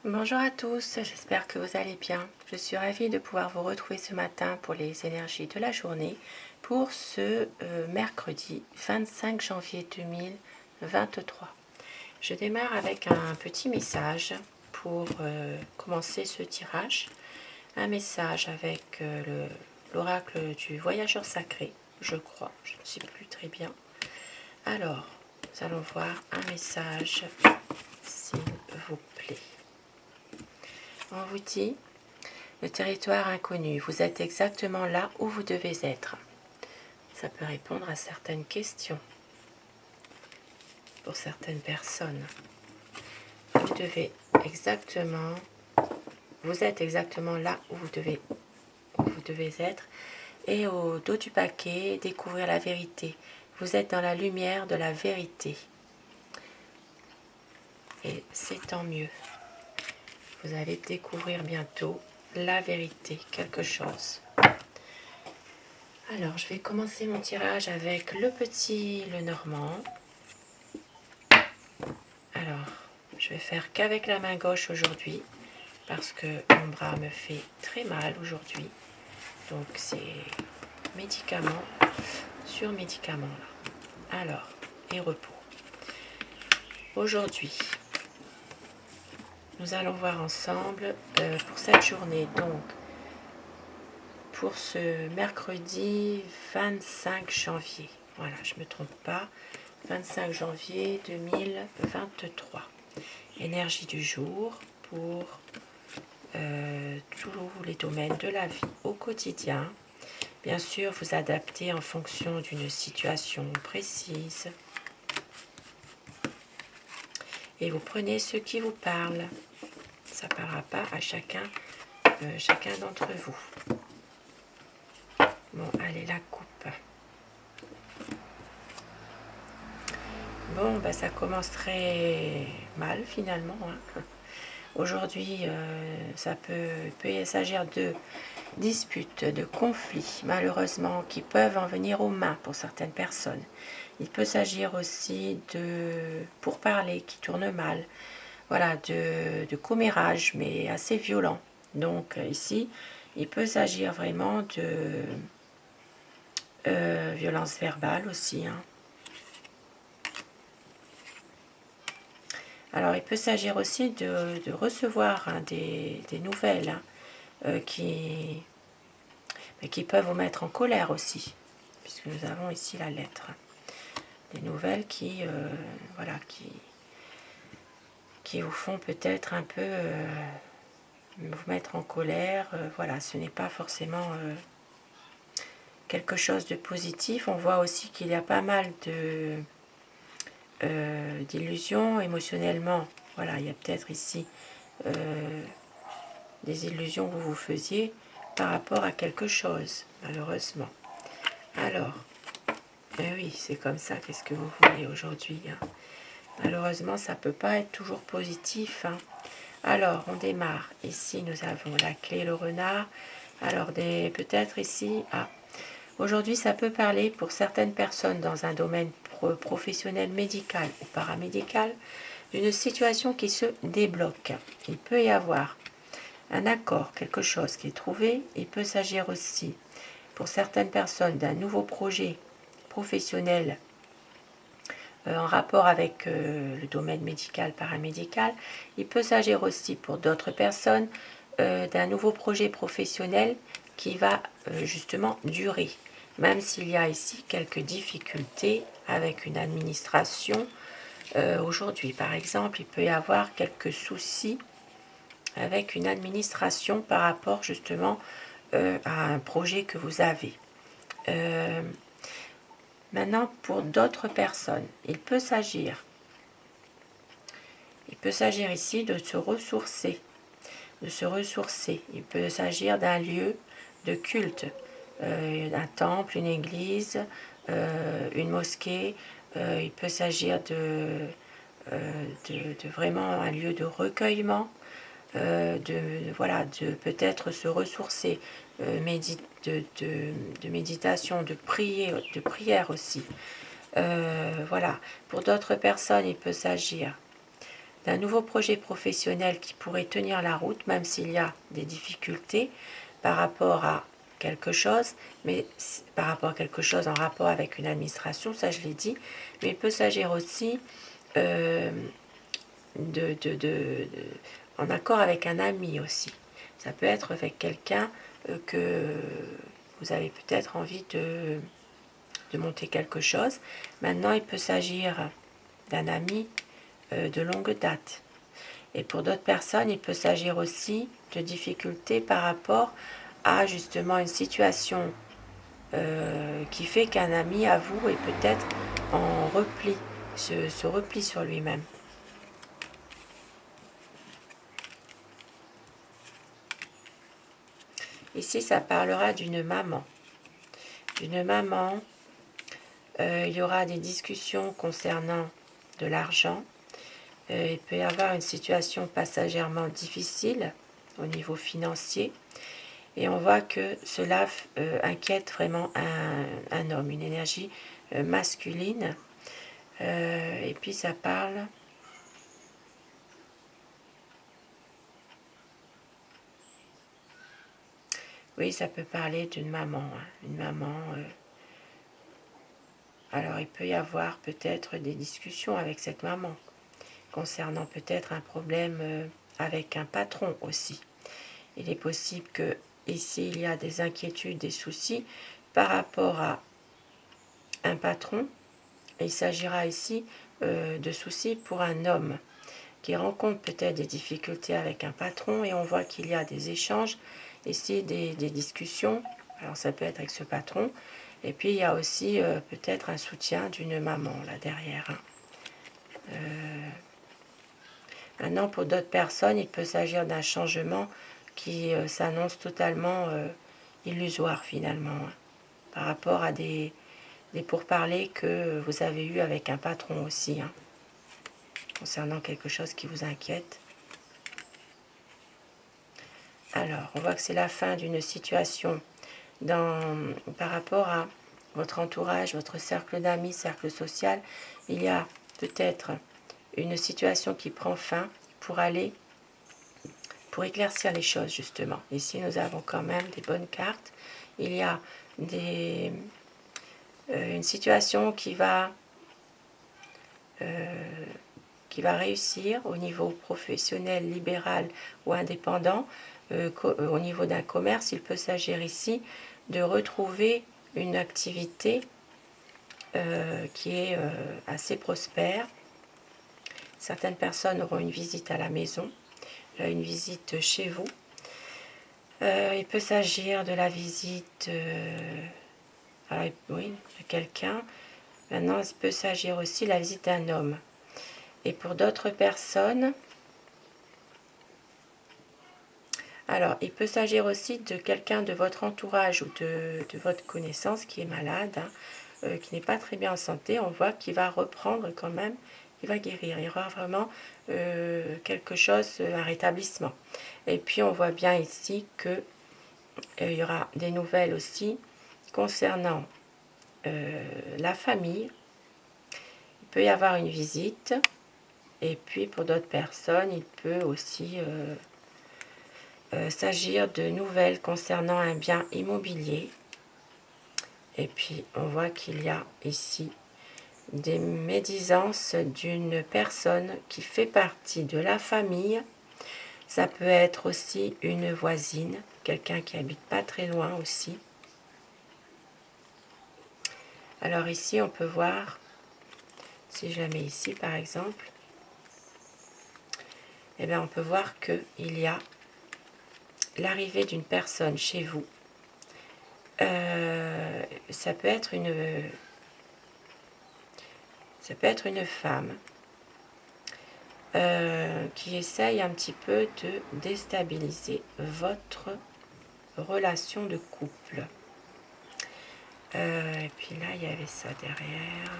Bonjour à tous, j'espère que vous allez bien. Je suis ravie de pouvoir vous retrouver ce matin pour les énergies de la journée pour ce mercredi 25 janvier 2023. Je démarre avec un petit message pour commencer ce tirage. Un message avec l'oracle du voyageur sacré, je crois, je ne sais plus très bien. Alors, nous allons voir un message, s'il vous plaît. On vous dit, le territoire inconnu, vous êtes exactement là où vous devez être. Ça peut répondre à certaines questions pour certaines personnes. Vous êtes exactement là où vous devez être. Et au dos du paquet, découvrir la vérité. Vous êtes dans la lumière de la vérité. Et c'est tant mieux. Vous allez découvrir bientôt la vérité, quelque chose. Alors, je vais commencer mon tirage avec le petit Lenormand. Alors, je vais faire qu'avec la main gauche aujourd'hui, parce que mon bras me fait très mal aujourd'hui. Donc, c'est médicament sur médicament là. Alors, et repos. Aujourd'hui, nous allons voir ensemble pour cette journée, donc pour ce mercredi 25 janvier. Voilà, je ne me trompe pas. 25 janvier 2023. Énergie du jour pour tous les domaines de la vie au quotidien. Bien sûr, vous adaptez en fonction d'une situation précise. Et vous prenez ce qui vous parle. Ça ne parlera pas à chacun d'entre vous. Bon, allez, la coupe. Bon, ça commence très mal finalement. Aujourd'hui, ça peut s'agir de disputes, de conflits, malheureusement, qui peuvent en venir aux mains pour certaines personnes. Il peut s'agir aussi de pourparlers qui tournent mal, voilà, de commérage, mais assez violent. Donc ici, il peut s'agir vraiment de violence verbale aussi. Alors, il peut s'agir aussi de recevoir des nouvelles qui peuvent vous mettre en colère aussi, puisque nous avons ici la lettre. Des nouvelles qui vous font peut-être un peu vous mettre en colère. Voilà, ce n'est pas forcément quelque chose de positif. On voit aussi qu'il y a pas mal d'illusions émotionnellement. Voilà, il y a peut-être ici des illusions que vous vous faisiez par rapport à quelque chose, malheureusement. Alors, oui, c'est comme ça, qu'est-ce que vous voulez aujourd'hui, Malheureusement, ça ne peut pas être toujours positif. Alors, on démarre. Ici, nous avons la clé, le renard. Alors, peut-être ici, aujourd'hui, ça peut parler pour certaines personnes dans un domaine professionnel, médical ou paramédical, d'une situation qui se débloque. Il peut y avoir un accord, quelque chose qui est trouvé. Il peut s'agir aussi, pour certaines personnes, d'un nouveau projet professionnel en rapport avec le domaine médical, paramédical. Il peut s'agir aussi pour d'autres personnes d'un nouveau projet professionnel qui va justement durer, même s'il y a ici quelques difficultés avec une administration. Aujourd'hui, par exemple, il peut y avoir quelques soucis avec une administration par rapport justement à un projet que vous avez. Maintenant, pour d'autres personnes, il peut s'agir ici de se ressourcer. Il peut s'agir d'un lieu de culte, un temple, une église, une mosquée. Il peut s'agir de vraiment un lieu de recueillement, de peut-être se ressourcer, de méditation, de prière aussi. Voilà. Pour d'autres personnes, il peut s'agir d'un nouveau projet professionnel qui pourrait tenir la route, même s'il y a des difficultés par rapport à quelque chose, mais par rapport à quelque chose en rapport avec une administration, ça je l'ai dit, mais il peut s'agir aussi en accord avec un ami aussi. Ça peut être avec quelqu'un que vous avez peut-être envie de monter quelque chose. Maintenant, il peut s'agir d'un ami de longue date. Et pour d'autres personnes, il peut s'agir aussi de difficultés par rapport à justement une situation qui fait qu'un ami à vous est peut-être en repli, se replie sur lui-même. Ici, ça parlera d'une maman. D'une maman, il y aura des discussions concernant de l'argent. Il peut y avoir une situation passagèrement difficile au niveau financier. Et on voit que cela inquiète vraiment un homme, une énergie masculine. Et puis ça parle... Oui, ça peut parler d'une maman. Une maman... alors il peut y avoir peut-être des discussions avec cette maman, concernant peut-être un problème avec un patron aussi. Il est possible que ici il y a des inquiétudes, des soucis par rapport à un patron. Il s'agira ici de soucis pour un homme qui rencontre peut-être des difficultés avec un patron et on voit qu'il y a des échanges, ici des discussions. Alors ça peut être avec ce patron. Et puis il y a aussi peut-être un soutien d'une maman là derrière. Maintenant pour d'autres personnes, il peut s'agir d'un changement qui s'annonce totalement illusoire finalement, par rapport à des pourparlers que vous avez eus avec un patron aussi, concernant quelque chose qui vous inquiète. Alors, on voit que c'est la fin d'une situation par rapport à votre entourage, votre cercle d'amis, cercle social. Il y a peut-être une situation qui prend fin pour éclaircir les choses justement. Ici, nous avons quand même des bonnes cartes. Il y a une situation qui va réussir au niveau professionnel, libéral ou indépendant. Au niveau d'un commerce, il peut s'agir ici de retrouver une activité qui est assez prospère. Certaines personnes auront une visite à la maison, une visite chez vous. Il peut s'agir de la visite oui, de quelqu'un. Maintenant, il peut s'agir aussi de la visite d'un homme. Et pour d'autres personnes, alors il peut s'agir aussi de quelqu'un de votre entourage ou de votre connaissance qui est malade, qui n'est pas très bien en santé. On voit qu'il va reprendre quand même, il va guérir. Il y aura vraiment quelque chose, un rétablissement. Et puis on voit bien ici que il y aura des nouvelles aussi concernant la famille. Il peut y avoir une visite. Et puis pour d'autres personnes, il peut aussi s'agir de nouvelles concernant un bien immobilier. Et puis on voit qu'il y a ici des médisances d'une personne qui fait partie de la famille. Ça peut être aussi une voisine, quelqu'un qui habite pas très loin aussi. Alors ici on peut voir, si je la mets ici par exemple, eh bien on peut voir qu'il y a l'arrivée d'une personne chez vous. Ça peut être une femme qui essaye un petit peu de déstabiliser votre relation de couple. Et puis là, il y avait ça derrière.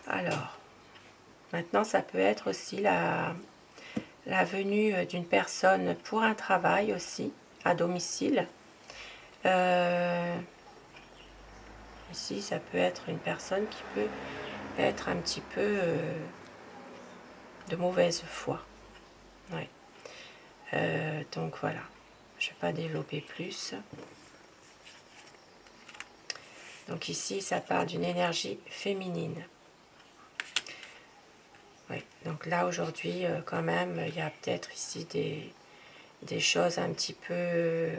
Alors, maintenant, ça peut être aussi la venue d'une personne pour un travail aussi, à domicile. Il Ici, ça peut être une personne qui peut être un petit peu de mauvaise foi. Ouais. Donc voilà, je ne vais pas développer plus. Donc ici, ça parle d'une énergie féminine. Oui, donc là aujourd'hui, quand même, il y a peut-être ici des choses un petit peu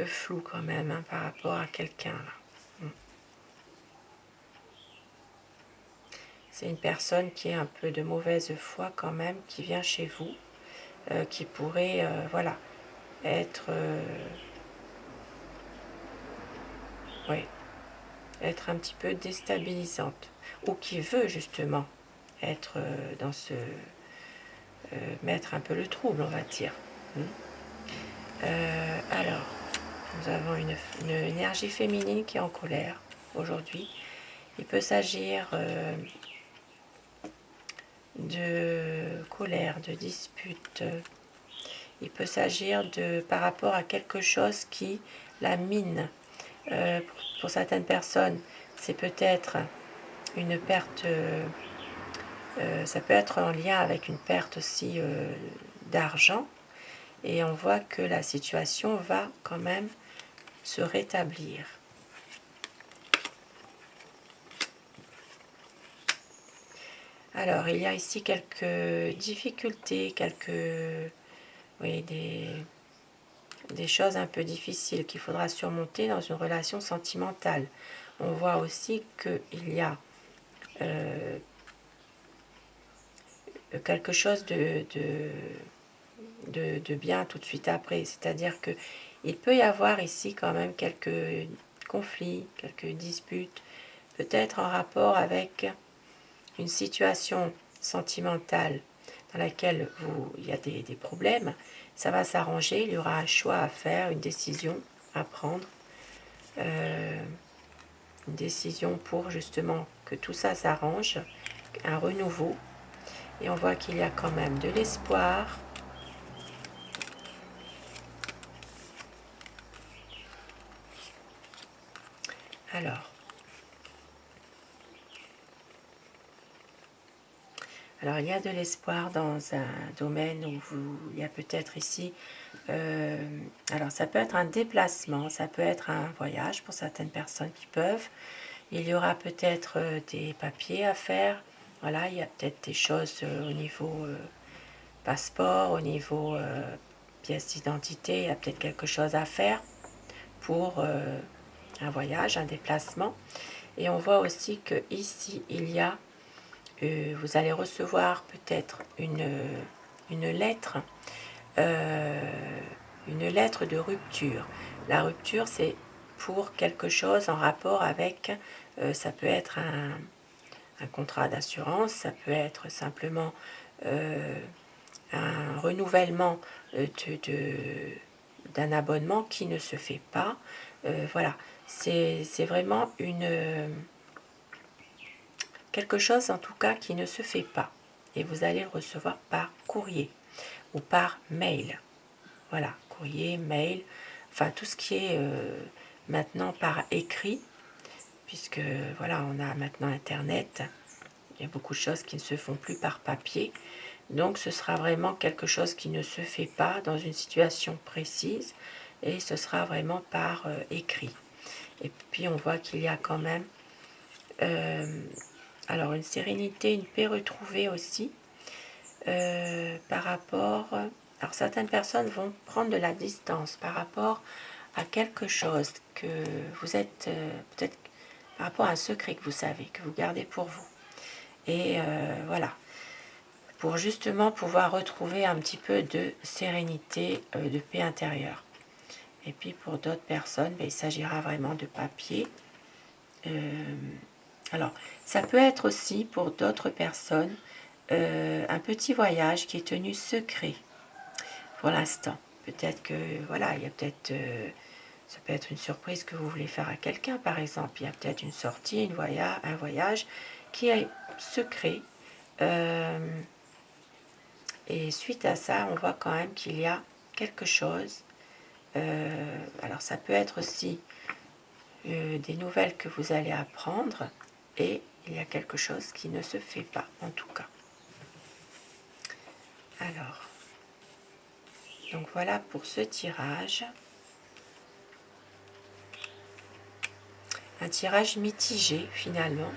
floues quand même, hein, par rapport à quelqu'un là. C'est une personne qui est un peu de mauvaise foi quand même, qui vient chez vous, qui pourrait, voilà, être, ouais, être un petit peu déstabilisante, ou qui veut justement être dans ce, mettre un peu le trouble, on va dire. Alors, nous avons une énergie féminine qui est en colère aujourd'hui. Il peut s'agir de colère, de dispute. Il peut s'agir de par rapport à quelque chose qui la mine. Pour certaines personnes, c'est peut-être une perte, ça peut être en lien avec une perte aussi d'argent. Et on voit que la situation va quand même se rétablir. Alors, il y a ici quelques difficultés, oui, des choses un peu difficiles qu'il faudra surmonter dans une relation sentimentale. On voit aussi qu'il y a quelque chose de bien tout de suite après. C'est-à-dire qu'il peut y avoir ici quand même quelques conflits, quelques disputes, peut-être en rapport avec une situation sentimentale dans laquelle il y a des problèmes. Ça va s'arranger, il y aura un choix à faire, une décision à prendre, une décision pour justement que tout ça s'arrange, un renouveau. Et on voit qu'il y a quand même de l'espoir. Alors il y a de l'espoir dans un domaine où il y a peut-être ici, alors ça peut être un déplacement, ça peut être un voyage pour certaines personnes qui peuvent. Il y aura peut-être des papiers à faire. Voilà, il y a peut-être des choses au niveau passeport, au niveau pièce d'identité, il y a peut-être quelque chose à faire pour un voyage, un déplacement. Et on voit aussi que ici il y a, vous allez recevoir peut-être une lettre, une lettre de rupture. La rupture, c'est pour quelque chose en rapport avec, ça peut être un contrat d'assurance, ça peut être simplement un renouvellement d'un abonnement qui ne se fait pas. Voilà, c'est vraiment quelque chose en tout cas qui ne se fait pas. Et vous allez le recevoir par courrier ou par mail. Voilà, courrier, mail, enfin tout ce qui est maintenant par écrit, puisque voilà, on a maintenant Internet. Il y a beaucoup de choses qui ne se font plus par papier. Donc ce sera vraiment quelque chose qui ne se fait pas dans une situation précise et ce sera vraiment par écrit. Et puis on voit qu'il y a quand même alors une sérénité, une paix retrouvée aussi par rapport... Alors certaines personnes vont prendre de la distance par rapport à quelque chose que vous êtes peut-être par rapport à un secret que vous savez, que vous gardez pour vous. Et voilà, pour justement pouvoir retrouver un petit peu de sérénité, de paix intérieure. Et puis pour d'autres personnes, il s'agira vraiment de papier. Alors, ça peut être aussi pour d'autres personnes un petit voyage qui est tenu secret pour l'instant. Peut-être que, voilà, il y a peut-être, ça peut être une surprise que vous voulez faire à quelqu'un, par exemple. Il y a peut-être une sortie, un voyage qui est secret. Et suite à ça, on voit quand même qu'il y a quelque chose. Alors ça peut être aussi des nouvelles que vous allez apprendre, et il y a quelque chose qui ne se fait pas, en tout cas. Alors, donc voilà pour ce tirage. Un tirage mitigé, finalement.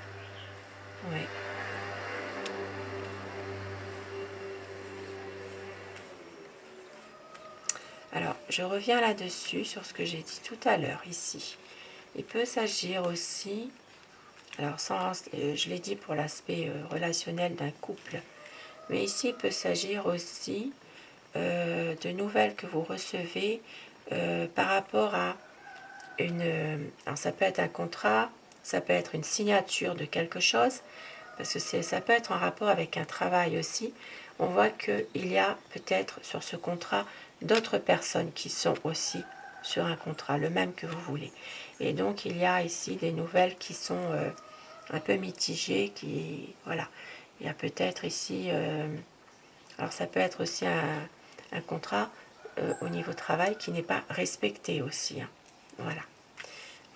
Ouais. Alors, je reviens là-dessus, sur ce que j'ai dit tout à l'heure, ici. Il peut s'agir aussi, alors je l'ai dit pour l'aspect relationnel d'un couple, mais ici, il peut s'agir aussi de nouvelles que vous recevez par rapport à alors ça peut être un contrat, ça peut être une signature de quelque chose, parce que ça peut être en rapport avec un travail aussi. On voit qu'il y a peut-être sur ce contrat d'autres personnes qui sont aussi sur un contrat, le même que vous voulez. Et donc il y a ici des nouvelles qui sont un peu mitigées, voilà. Il y a peut-être ici, alors ça peut être aussi un contrat au niveau travail qui n'est pas respecté aussi, hein. Voilà.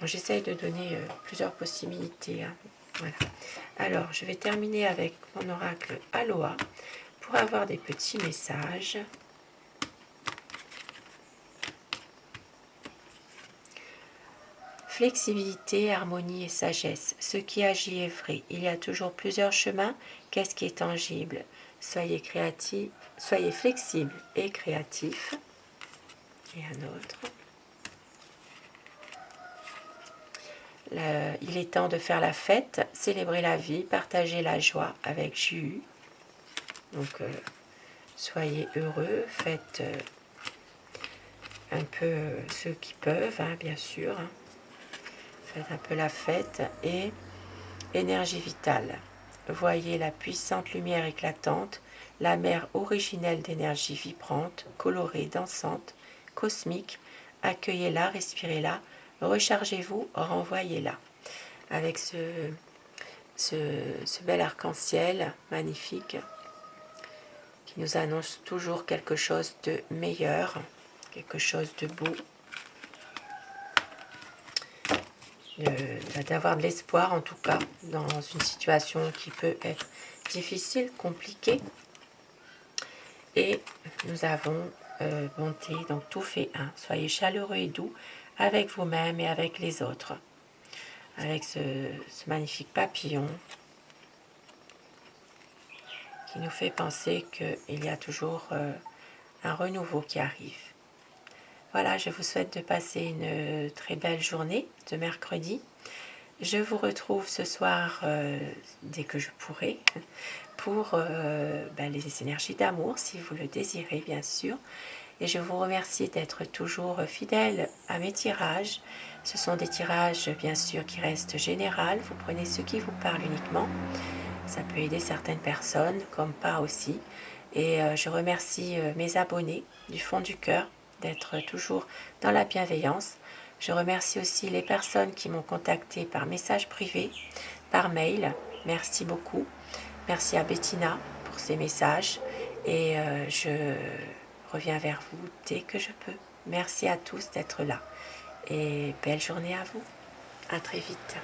J'essaye de donner plusieurs possibilités, hein. Voilà. Alors, je vais terminer avec mon oracle Aloha pour avoir des petits messages. Flexibilité, harmonie et sagesse. Ce qui agit est vrai. Il y a toujours plusieurs chemins. Qu'est-ce qui est tangible? Soyez créatifs, soyez flexibles et créatifs. Et un autre. Il est temps de faire la fête, célébrer la vie, partager la joie avec Ju. Donc, soyez heureux, faites un peu ceux qui peuvent, hein, bien sûr. Hein. Faites un peu la fête. Et énergie vitale. Voyez la puissante lumière éclatante, la mer originelle d'énergie vibrante, colorée, dansante, cosmique. Accueillez-la, respirez-la, rechargez-vous, renvoyez-la. Avec ce bel arc-en-ciel magnifique qui nous annonce toujours quelque chose de meilleur, quelque chose de beau, d'avoir de l'espoir en tout cas dans une situation qui peut être difficile, compliquée. Et nous avons bonté, donc tout fait un. Soyez chaleureux et doux avec vous-même et avec les autres. Avec ce magnifique papillon qui nous fait penser qu'il y a toujours un renouveau qui arrive. Voilà, je vous souhaite de passer une très belle journée de mercredi. Je vous retrouve ce soir, dès que je pourrai, pour les énergies d'amour, si vous le désirez, bien sûr. Et je vous remercie d'être toujours fidèle à mes tirages. Ce sont des tirages, bien sûr, qui restent généraux. Vous prenez ce qui vous parle uniquement. Ça peut aider certaines personnes, comme pas aussi. Et je remercie mes abonnés du fond du cœur d'être toujours dans la bienveillance. Je remercie aussi les personnes qui m'ont contacté par message privé, par mail. Merci beaucoup. Merci à Bettina pour ses messages. Et je reviens vers vous dès que je peux. Merci à tous d'être là. Et belle journée à vous. À très vite.